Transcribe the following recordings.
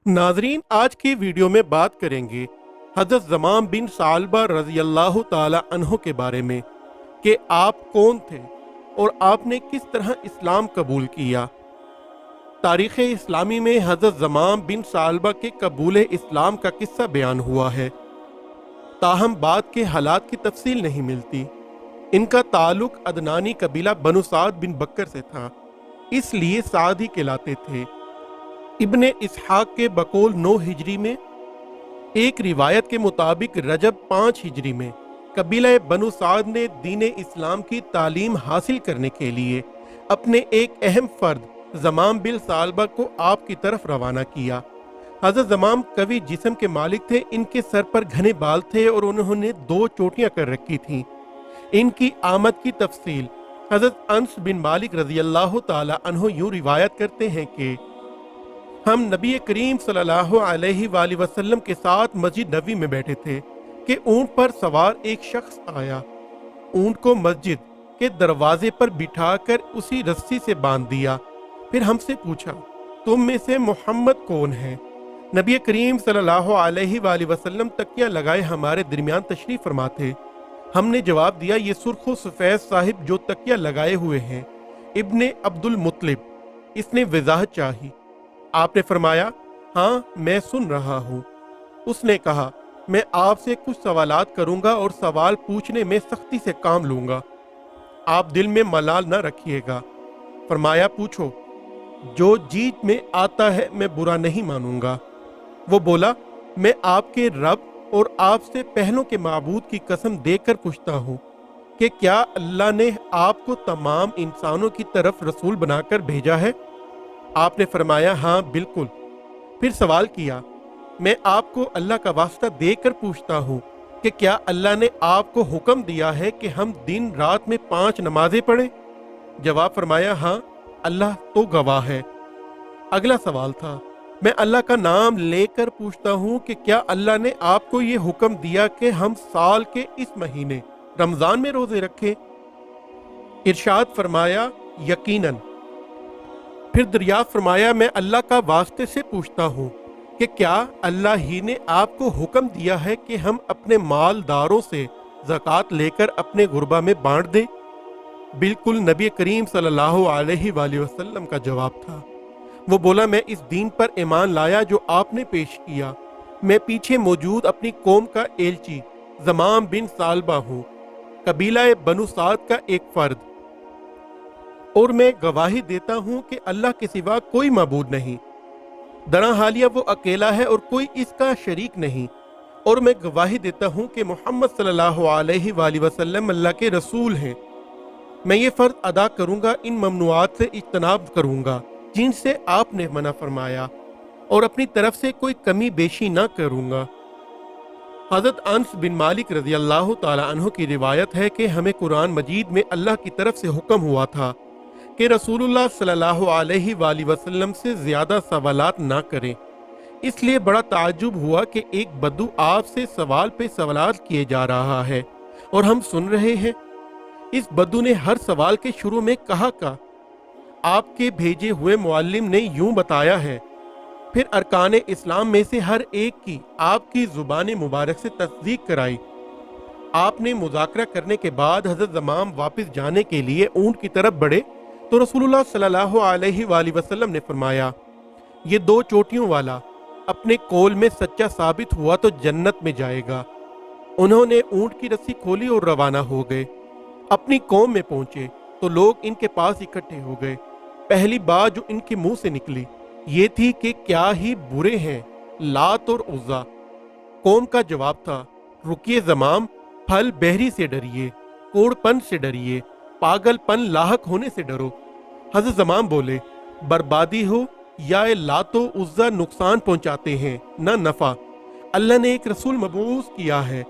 नाजरीन, आज की वीडियो में बात करेंगे हज़रत ज़माम बिन सालबा रज़ी अल्लाह ताला अन्हो के बारे में कि आप कौन थे और आपने किस तरह इस्लाम कबूल किया। तारीख़ इस्लामी में हज़रत ज़माम बिन सालबा के कबूल इस्लाम का किस्सा बयान हुआ है, ताहम बाद के हालात की तफसील नहीं मिलती। इनका ताल्लुक अदनानी कबीला बनु साद बिन बकर से था, इसलिए साद ही कहलाते थे। इब्ने इसहाक के बकौल 9 हिजरी में, एक रिवायत के मुताबिक रजब 5 हिजरी में कबीला बनु साद ने दीन इस्लाम की तालीम हासिल करने के लिए अपने एक अहम फर्द ज़माम बिन सालबा को आप की तरफ रवाना किया। हज़रत ज़माम कवि जिस्म के मालिक थे, इनके सर पर घने बाल थे और उन्होंने 2 चोटियां कर रखी थीं। इनकी आमद की तफसील हज़रत अनस बिन मालिक रज़ी अल्लाह ताला अन्हु यूं रिवायत करते हैं कि हम नबी करीम सल्लल्लाहु अलैहि वसल्लम के साथ मस्जिद नबी में बैठे थे कि ऊंट पर सवार एक शख्स आया। ऊंट को मस्जिद के दरवाजे पर बिठाकर उसी रस्सी से बांध दिया। फिर हमसे पूछा, तुम में से मोहम्मद कौन है? नबी करीम सल्लल्लाहु अलैहि वसल्लम तकिया लगाए हमारे दरमियान तशरीफ फरमा थे। हमने जवाब दिया, ये सुर्खो सफेद साहिब जो तकिया लगाए हुए हैं, इब्ने अब्दुल मुत्तलिब। इसने वजाहत चाही। आपने फरमाया, हाँ मैं सुन रहा हूँ। उसने कहा, मैं आपसे कुछ सवालात करूंगा और सवाल पूछने में सख्ती से काम लूंगा, आप दिल में मलाल न रखिएगा। फरमाया, पूछो। जो जीत में आता है मैं बुरा नहीं मानूंगा। वो बोला, मैं आपके रब और आपसे पहलों के माबूद की कसम देकर पूछता हूँ कि क्या अल्लाह ने आपको तमाम इंसानों की तरफ रसूल बनाकर भेजा है? आपने फरमाया, हाँ बिल्कुल। फिर सवाल किया, मैं आपको अल्लाह का वास्ता देकर पूछता हूँ कि क्या अल्लाह ने आपको हुक्म दिया है कि हम दिन रात में 5 नमाजें पढ़ें? जवाब फरमाया, हाँ अल्लाह तो गवाह है। अगला सवाल था, मैं अल्लाह का नाम लेकर पूछता हूँ कि क्या अल्लाह ने आपको ये हुक्म दिया कि हम साल के इस महीने रमजान में रोजे रखें? इरशाद फरमाया, यकीनन। फिर दरियाफ्त फरमाया, मैं अल्लाह का वास्ते से पूछता हूँ कि क्या अल्लाह ही ने आपको हुक्म दिया है कि हम अपने मालदारों से ज़कात लेकर अपने गुरबा में बांट दें? बिल्कुल नबी करीम सल्लल्लाहु अलैहि वसल्लम का जवाब था। वो बोला, मैं इस दीन पर ईमान लाया जो आपने पेश किया। मैं पीछे मौजूद अपनी कौम का एलची ज़माम बिन सालबा हूँ, कबीला बनु साद का एक फर्द, और मैं गवाही देता हूँ कि अल्लाह के सिवा कोई माबूद नहीं। दरा हालिया वो अकेला है और कोई इसका शरीक नहीं। और मैं गवाही देता हूँ कि मोहम्मद सल्लल्लाहु अलैहि वसल्लम अल्लाह के रसूल हैं। मैं ये फ़र्ज अदा करूँगा, इन ममनुआत से इज्तनाब करूँगा जिनसे आपने मना फरमाया, और अपनी तरफ से कोई कमी बेशी ना करूँगा। हज़रत अनस बिन मालिक रज़ी अल्लाह ताला अन्हु की रिवायत है कि हमें कुरान मजीद में अल्लाह की तरफ से हुक्म हुआ था कि रसूलुल्लाह सल्लल्लाहु अलैहि वसल्लम से ज़्यादा सवालात ना करें। इसलिए बड़ा ताज्जुब हुआ कि एक बद्दू आपसे सवाल पे सवालात किए जा रहा है और हम सुन रहे हैं। इस बद्दू ने हर सवाल के शुरू में कहा का आपके भेजे हुए मुअल्लिम ने यूं बताया है। फिर अरकान इस्लाम में से हर एक की आपकी ज़ुबान मुबारक से तस्दीक कराई। आपने मुज़ाकरा करने के बाद हज़रत ज़माम वापस जाने के लिए ऊंट की तरफ बढ़े तो रसूलुल्लाह सल्लल्लाहु अलैहि वसल्लम ने फरमाया, ये 2 चोटियों वाला अपने कौल में सच्चा साबित हुआ तो जन्नत में जाएगा। उन्होंने ऊंट की रस्सी खोली और रवाना हो गए। अपनी कौम में पहुंचे तो लोग इनके पास इकट्ठे हो गए। पहली बात जो इनके मुंह से निकली ये थी कि क्या ही बुरे हैं लात और उज़्ज़ा। कौम का जवाब था, रुकिए ज़माम, फल बहरी से डरिए, कोड़पन से डरिए, पागलपन लाहक होने से डरो। हज़रत ज़माम बोले, बर्बादी हो या लातो उज़्ज़ा नुकसान पहुंचाते हैं न नफ़ा। अल्लाह ने एक रसूल मबूस किया है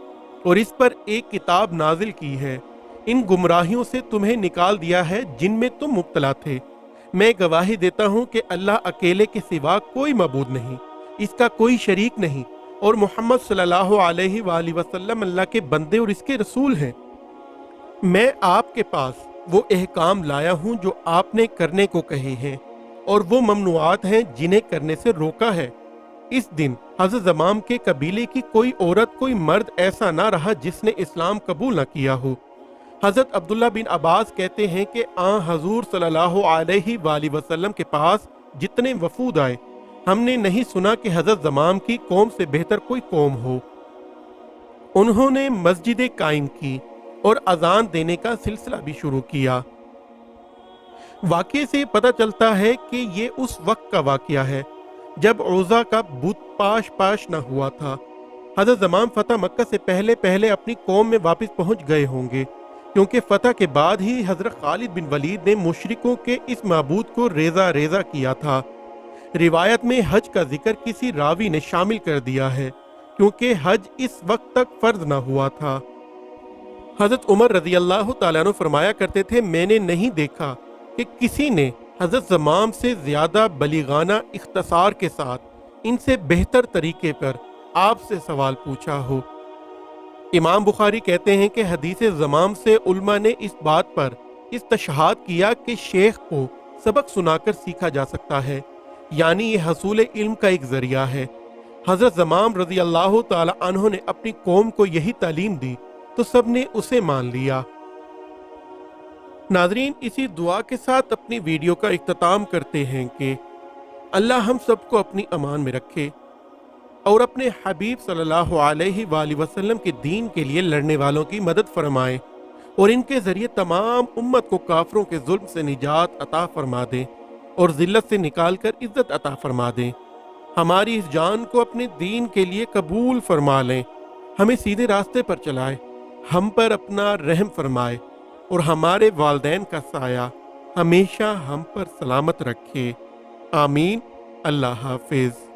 और इस पर एक किताब नाजिल की है। इन गुमराहियों से तुम्हें निकाल दिया है जिनमें तुम मुब्तला थे। मैं गवाही देता हूँ कि अल्लाह अकेले के सिवा कोई मबूद नहीं, इसका कोई शरीक नहीं, और मोहम्मद सल्लल्लाहु अलैहि वसल्लम अल्लाह के बंदे और इसके रसूल हैं। मैं आपके पास वो एहकाम लाया हूँ जो आपने करने को कहे हैं और वो ममनुआत हैं जिन्हें करने से रोका है। इस दिन हजरत ज़माम के कबीले की कोई औरत कोई मर्द ऐसा ना रहा जिसने इस्लाम कबूल न किया हो। हजरत अब्दुल्ला बिन अब्बास कहते हैं कि हजूर सल्लल्लाहु अलैहि वसल्लम के पास जितने वफूद आए, हमने नहीं सुना कि हजरत ज़माम की कौम से बेहतर कोई कौम हो। उन्होंने मस्जिदें कायम की और अजान देने का सिलसिला भी शुरू किया। वाक़े से पता चलता है कि ये उस वक्त का वाक़या है जब उज़्ज़ा का बुत पाश न हुआ था। हज़रत ज़माम फतह मक्का से पहले पहले अपनी कौम में वापस पहुंच गए होंगे, क्योंकि फतह के बाद ही हज़रत खालिद बिन वलीद ने मुशरिकों के इस माबूद को रेज़ा रेज़ा किया था। रिवायत में हज का जिक्र किसी रावी ने शामिल कर दिया है, क्योंकि हज इस वक्त तक फर्ज न हुआ था। हज़रत उमर रज़ी अल्लाह तआला अन्हु फरमाया करते थे, मैंने नहीं देखा कि किसी ने हज़रत ज़माम से ज़्यादा बलीगाना इख्तसार के साथ इनसे बेहतर तरीके पर आपसे सवाल पूछा हो। इमाम बुखारी कहते हैं कि हदीस ज़माम से उल्मा ने इस बात पर इस्तशहाद किया कि शेख को सबक सुनाकर सीखा जा सकता है, यानी ये हसूल इल्म का एक ज़रिया है। हज़रत ज़माम रज़ी अल्लाह तआला अन्हु ने अपनी कौम को यही तालीम दी तो सब ने उसे मान लिया। नाज़रीन, इसी दुआ के साथ अपनी वीडियो का इख्तिताम करते हैं कि अल्लाह हम सबको अपनी अमान में रखे और अपने हबीब सल्लल्लाहु अलैहि वसल्लम के दीन के लिए लड़ने वालों की मदद फरमाए और इनके ज़रिए तमाम उम्मत को काफरों के जुल्म से निजात अता फरमा दें और ज़िल्लत से निकाल कर इज़्ज़त अता फरमा दें। हमारी इस जान को अपने दीन के लिए कबूल फरमा लें, हमें सीधे रास्ते पर चलाए, हम पर अपना रहम फरमाए और हमारे वालदैन का साया हमेशा हम पर सलामत रखे। आमीन। अल्लाह हाफिज़।